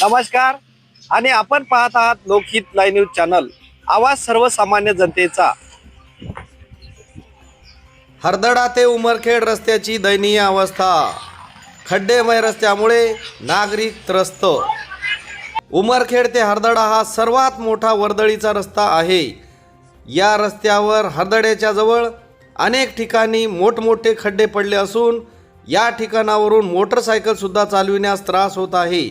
नमस्कार आणि आपण पाहत आहात लोकहित लाईव्ह न्यूज चॅनल, आवाज सर्वसामान्य जनतेचा। हरदडा ते उमरखेड रस्त्याची दयनीय अवस्था। खड्डेमय रस्त्यामुळे नागरिक त्रस्त। उमरखेड ते हरदडा हा सर्वात मोठा वर्दळीचा रस्ता आहे। या रस्त्यावर हरदड्याच्या जवळ अनेक ठिकाणी मोठमोठे खड्डे पडले असून या ठिकाणावरून मोटरसायकल सुद्धा चालविण्यास त्रास होत आहे।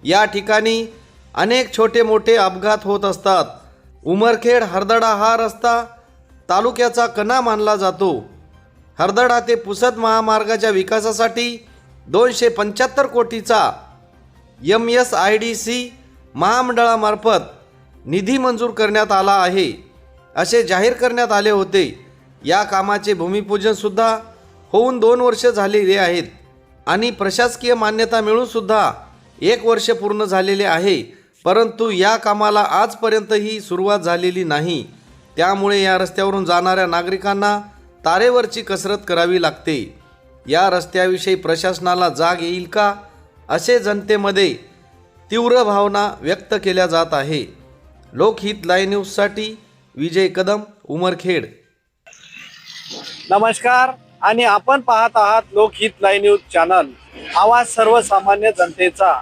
या ठिकाणी अनेक छोटे मोठे अपघात होत असतात। उमरखेड हरदडा हा रस्ता तालुक्याचा कणा मानला जातो। हरदडा ते पुसद महामार्गाच्या विकासासाठी 275 कोटीचा MSIDC महामंडळामार्फत निधी मंजूर करण्यात आला आहे असे जाहीर करण्यात आले होते। या कामाचे भूमिपूजन सुद्धा होऊन 2 वर्ष झालेली आहेत आणि प्रशासकीय मान्यता मिळून सुद्धा 1 वर्ष पूर्ण झालेले आहे, परंतु या कामाला आजपर्यंतही सुरुवात झालेली नाही। त्यामुळे या रस्त्यावरून जाणाऱ्या नागरिकांना तारेवरची कसरत करावी लागते। या रस्त्याविषयी प्रशासनाला जाग येईल का असे जनतेमध्ये तीव्र भावना व्यक्त केल्या जात आहे। लोकहित लाईव्ह न्यूजसाठी विजय कदम, उमरखेड। नमस्कार आणि आपण पाहत आहात लोकहित लाईव्ह न्यूज चॅनल, आवाज सर्वसामान्य जनतेचा।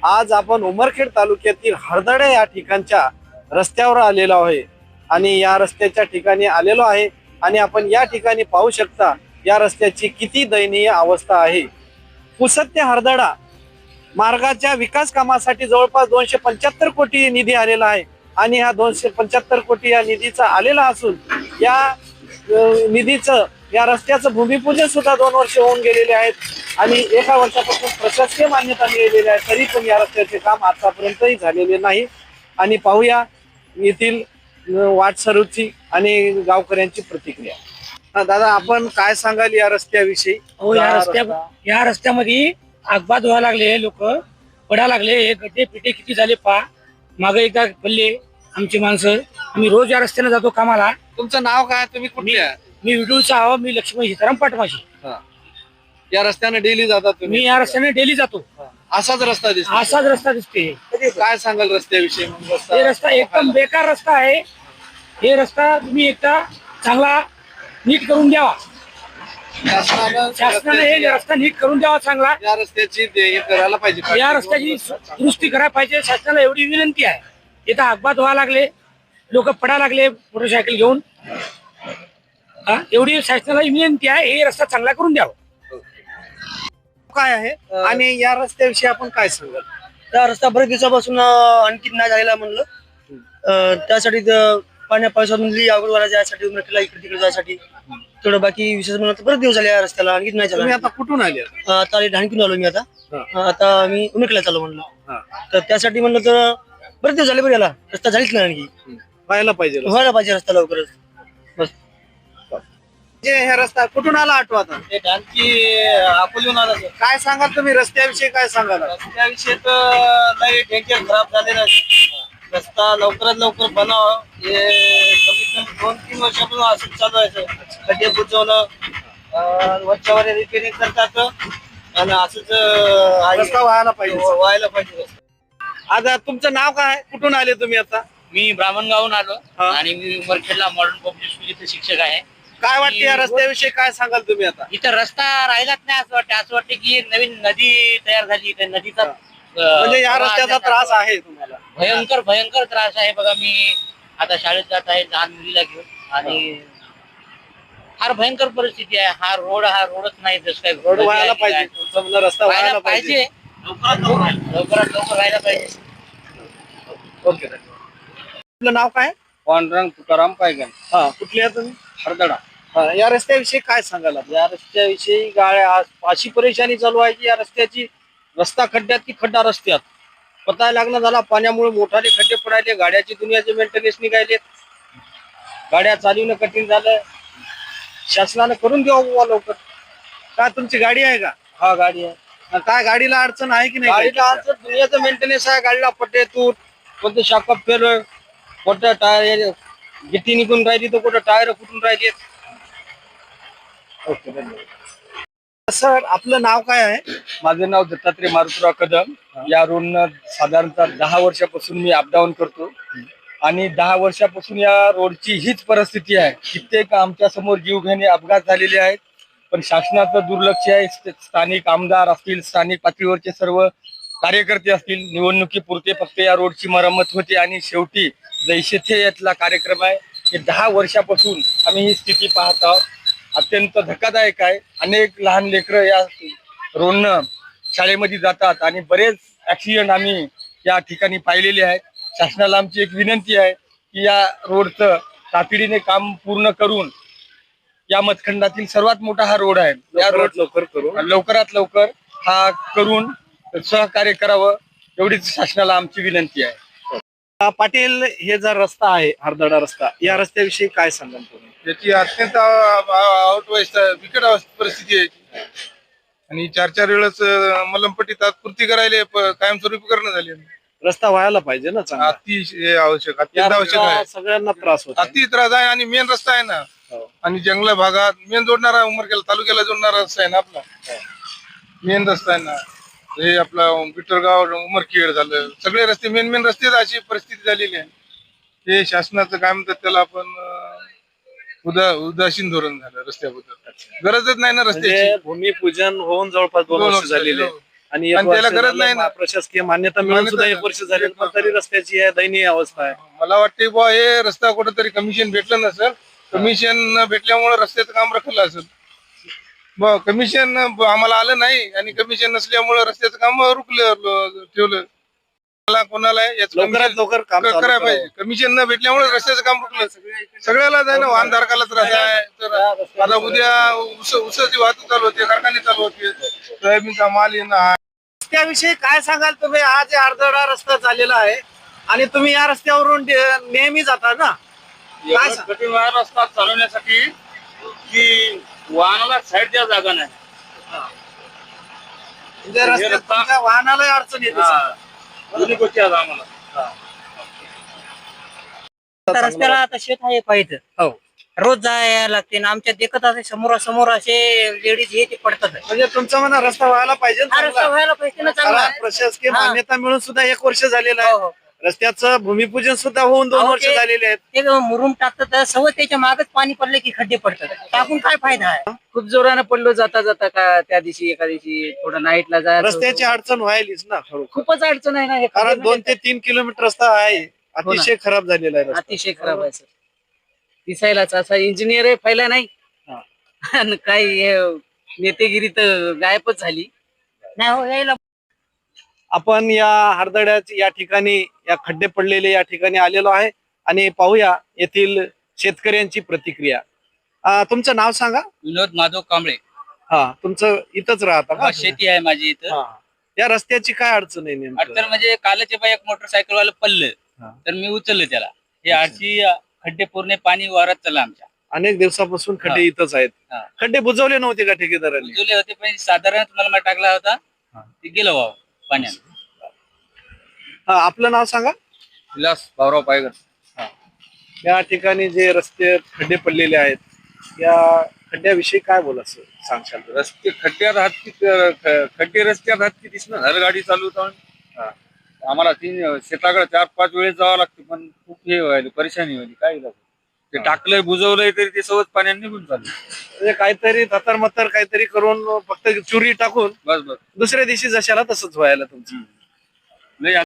आज आपण उमरखेड तालुक्यातील हरदडा या ठिकाणच्या रस्त्यावर आलेलो आहे आणि या रस्त्याच्या ठिकाणी आलेलो आहे आणि आपण या ठिकाणी पाहू शकता या रस्त्याची किती दयनीय अवस्था आहे। पुसद ते हरदडा मार्गाच्या विकास कामासाठी जवळपास 275 कोटी निधी आलेला आहे आणि हा 275 कोटी या निधीचा आलेला असून या निधीचं या रस्त्याचं भूमिपूजन सुद्धा 2 वर्ष होऊन गेलेले आहेत आणि 1 वर्षापासून प्रशासकीय मान्यता मिळालेली आहे, तरी पण या रस्त्याचे काम आतापर्यंतही झालेले नाही। आणि पाहूया येथील वाटसरूची आणि गावकऱ्यांची प्रतिक्रिया। दादा, आपण काय सांगाल या रस्त्याविषयी? या रस्त्यामध्ये अपघात व्हायला लागले, लोक पडा लागले, हे गड्डे पिटे किती झाले पा मागे एकदा पडले आमची माणसं। आम्ही रोज या रस्त्याने जातो कामाला। तुमचं नाव काय? तुम्ही कुठले? मी विडूळचा आहो, मी लक्ष्मी सीताराम पाटमाशी। या रस्त्याने डेली जातात तुम्ही? मी या रस्त्याने डेली जातो। असाच रस्ता दिसतो? असाच रस्ता दिसते। काय सांगाल रस्त्याविषयी? हे रस्ता एकदम बेकार रस्ता आहे। हे रस्ता तुम्ही एकदा चांगला नीट करून द्यावा। शासनाने हे रस्ता नीट करून द्यावा चांगला। या रस्त्याची करायला पाहिजे, या रस्त्याची दुरुस्ती करायला पाहिजे। शासनाला एवढी विनंती आहे। इथं अपघात व्हायला लागले, लोक पडा लागले मोटरसायकल घेऊन। एवढी शासनाला विनंती आहे, हे रस्ता चांगला करून द्यावा। काय आहे आणि या रस्त्याविषयी आपण काय सांगाल? त्या रस्ता बरेच दिवसापासून आणखी नाही झालेला म्हणलं, त्यासाठी पाण्या पावसामधली आवड वाला जायसाठी उमरखेडला इकडे तिकडे जायसाठी थोडं बाकी विशेष म्हणलं बरेच दिवस झाले या रस्त्याला, आणखी नाही झाला। तुम्ही आता कुठून आले? आता ढाणकीतून आलो मी। आता मी उमरखेडला चाललो म्हणलं, तर त्यासाठी म्हणलं तर बरेच दिवस झाले, बरं याला रस्ता झालीच नाही, आणखी व्हायला पाहिजे रस्ता लवकरच। बस हे रस्ता कुठून आला आठवा? आता ढाणकी अकोल्याहून आला। काय सांगाल तुम्ही रस्त्याविषयी? काय सांगाल? त्याविषयी तर लई डेंजर खराब झालेला रस्ता, लवकरात लवकर बनावा। हे कमीत कमी 2-3 वर्षापासून असं चालू आहे। खड्डे बुजवणं, वरच्यावर रिपेअरिंग करतात आणि असंच रस्ता व्हायला पाहिजे। आता तुमचं नाव काय? कुठून आले तुम्ही? आता मी ब्राह्मणगावून आलो आणि मी उमरखेडला मॉडर्न पब्लिक स्कूलचे शिक्षक आहे। काय वाटते या रस्त्याविषयी? काय सांगाल तुम्ही? आता इथं रस्ता राहिलाच नाही असं वाटते की एक नवीन नदी तयार झाली। त्या नदीचा म्हणजे या रस्त्याचा त्रास आहे तुम्हाला? भयंकर त्रास आहे बघा। मी आता शाळेत जात आहे लहान मुलीला घेऊन आणि फार भयंकर परिस्थिती आहे। हा रोडच नाही। जसं काय रोड व्हायला पाहिजे, समजा रस्ता व्हायला पाहिजे, लवकरात लवकर व्हायला पाहिजे। ओके, आपलं नाव काय? पांडुरंग तुकाराम पायगन। कुठले आहे तुम्ही? हरदडा। या रस्त्याविषयी काय सांगाल? या रस्त्याविषयी गाड्या अशी परेशानी चालू आहे की या रस्त्याची रस्ता खड्ड्यात की खड्डा रस्त्यात पता लागणं झाला। पाण्यामुळे मोठाले खड्डे पडायले, गाड्याची दुनियाचे मेंटेनन्स निघाले, गाड्या चालवणं कठीण झालं। शासनाने करून द्यावं लवकर। काय तुमची गाडी आहे का? हा, गाडी आहे। काय गाडीला अडचण आहे की नाही? गाडीला अडचण दुनियाचं मेंटेनन्स आहे। गाडीला पट्टे तूट, कोणतं शाकअप फेल, कोणतं टायर गिट्टी निघून राहिली तर कुठं टायर फुटून राहिली। ओके, धन्यवाद। सर आपलं नाव काय आहे? माझं नाव दत्तात्रय मारुतराव कदम. या रोडनं साधारणतः 10 वर्षापासून मी अपडाऊन करतो आणि 10 वर्षापासून या रोडची हीच परिस्थिती आहे. कित्येक आमच्या समोर जीवघेणे अपघात झालेले आहेत, पण शासनाचं दुर्लक्ष आहे. स्थानिक आमदार असतील, स्थानिक पातळीवरचे सर्व कार्यकर्ते असतील, निवडणुकीपुरते फक्त या रोडची मरम्मत होते आणि शेवटी जैसे थे यातला कार्यक्रम आहे. हे 10 वर्षापासून आम्ही ही स्थिती पाहत आहोत. अत्यंत धक्कादायक आहे. अनेक लहान लेकरं या रोडनं शाळेमध्ये जातात आणि बरेच ऍक्सिडेंट आम्ही या ठिकाणी पाहिलेले आहेत. शासनाला आमची एक विनंती आहे की या रोडचं तातडीने काम पूर्ण करून, या मतखंडातील सर्वात मोठा हा रोड आहे, या रोड लवकर करू. लवकरात लवकर हा करून सहकार्य करावं एवढीच शासनाला आमची विनंती आहे. पाटील, हे जो रस्ता आहे हरदडा रस्ता, या रस्त्याविषयी काय सांगाल तुम्ही? याची अत्यंत बिकट परिस्थिती आहे आणि 4-4 वेळेस मलमपट्टी तात्पुरती करायला कायमस्वरूपी करणं झाली. रस्ता व्हायला पाहिजे ना चांगला. अतिशय आवश्यक, या अत्यंत आवश्यक आहे. रस्त्याला सगळ्यांना त्रास होतो. अति त्रास आहे आणि मेन रस्ता आहे ना, हो. आणि जंगल भागात मेन जोडणारा उमरखेड तालुक्याला जोडणारा रस्ता आहे ना आपला, मेन रस्ता आहे ना. हे आपला बिटरगाव उमरखेड झालं, सगळे रस्ते मेन रस्ते अशी परिस्थिती झालेली आहे. हे शासनाचं काय म्हणतात त्याला आपण उदासीन धोरण झालं रस्त्याबद्दल. गरजच नाही ना रस्त्याची. म्हणजे भूमिपूजन होऊन जवळपास 2 वर्ष झालेले आहे. आणि आणि त्याला गरज नाही ना. प्रशासकीय मान्यता मिळून सुद्धा 1 वर्ष झाले, पण तरी रस्त्याची दयनीय अवस्था आहे. मला वाटते बुवा हे रस्ता कुठेतरी कमिशन भेटलं नसेल, कमिशन न भेटल्यामुळे रस्त्याचं काम रखलं असेल. कमिशन आम्हाला आलं नाही आणि कमिशन नसल्यामुळे रस्त्याचं काम रुकलं ठेवलं. कोणाला लवकरात लवकर काम चालू करायला करावं. पाहिजे. कमिशन न भेटल्यामुळे रस्त्याचं काम रुकलं. सगळ्यालाच आहे ना, वाहनधारकाला त्रास आहे. तर आता उद्या ऊसाची वाहतूक चालू होते, कारखाने चालू होते, सोयाबीनचा माल येणं. त्याविषयी काय सांगाल तुम्ही? हा जे हरदडा रस्ता झालेला आहे आणि तुम्ही या रस्त्यावरून नेहमी जाता ना, काय सांग- कठीण रस्ता चालवण्यासाठी की वाहनाला साईड द्या जागा नाही. म्हणजे रस्त्यात तुमच्या वाहनाला अडचण येते. दोन्ही गोष्टी आहेत आम्हाला. आता रस्त्याला आता शेत आहे पाहिजे, हो. रोज जायला लागते ना. आमच्या देखत असे समोरासमोर असे लेडीज हे ते पडतात. म्हणजे तुमचं म्हणा रस्ता व्हायला पाहिजे हा रस्ता चांगला. व्हायला पाहिजे ना चांगला. त्याला प्रशासकीय हा. मान्यता मिळून सुद्धा 1 वर्ष झालेलं हो, आहे. हो. रस्त्याचं भूमिपूजन सुद्धा होऊन 2 अहो, वर्ष ते- झालेले आहेत. ते मुरुम टाकतात सवय, त्याच्या मागच पाणी पडले की खड्डे पडतात. टाकून काय फायदा आहे? खूप जोरानं पडलो जाता जाता का त्या दिवशी एका दिवशी थोडं नाईटला जायचं रस्त्याची होतं. अडचण व्हायलीच ना खरोखर. खूपच अडचण आहे ना हे कारण खड्डे 2 ते 3 किलोमीटर रस्ता आहे, अतिशय खराब झालेला आहे रस्ता. अतिशय खराब आहे सर. दिसायलाच असा इंजिनियर फैला नाही हा. आणि काही हे नेतेगिरी तर गायबच झाली. नाही हो, यायला आपण या हरदड्याच्या या ठिकाणी, या खड्डे पडलेले या ठिकाणी आलेलो आहे आणि पाहूया येथील शेतकऱ्यांची प्रतिक्रिया. तुमचं नाव सांगा. विनोद माधव कांबळे. हा, तुमचं इथंच राहता का? शेती आहे माझी इथं. हा. या रस्त्याची काय अडचण आहे अडचण नेमकं? म्हणजे कालचे बाई एक मोटरसायकल वाला पडलं, हा. तर मी उचललं त्याला. हे आरची खड्डे पूर्ण पाणी वारात चालला आमच्या. अनेक दिवसापासून खड्डे हा. इथंच आहेत. हा. खड्डे बुजवले नव्हते का ठेकेदारांनी? उजवले होते पण साधारण तुम्हाला मला टाकला होता, हा. ते गेलं व्हावं पाण्यात. हा, आपलं नाव सांगा. विलास भाऊराव पायगर. या ठिकाणी जे रस्ते खड्डे पडलेले आहेत, या खड्ड्याविषयी काय बोला सांगशाल? रस्ते खड्ड्यात हात खड्डे रस्त्यात हात कितीच ना, हर गाडी चालू होता. आम्हाला 3 शेताकडे 4-5 वेळेस जावं लागतं, पण खूप हे व्हायला परेशानी व्हायली. काय झालं ते टाकलंय बुजवलंय तरी ते सहज पाण्याने निघून चाललं. म्हणजे काहीतरी थतर काहीतरी करून फक्त चुरी टाकून बस दुसऱ्या दिवशी जशाला तसंच व्हायला तुमचं. लय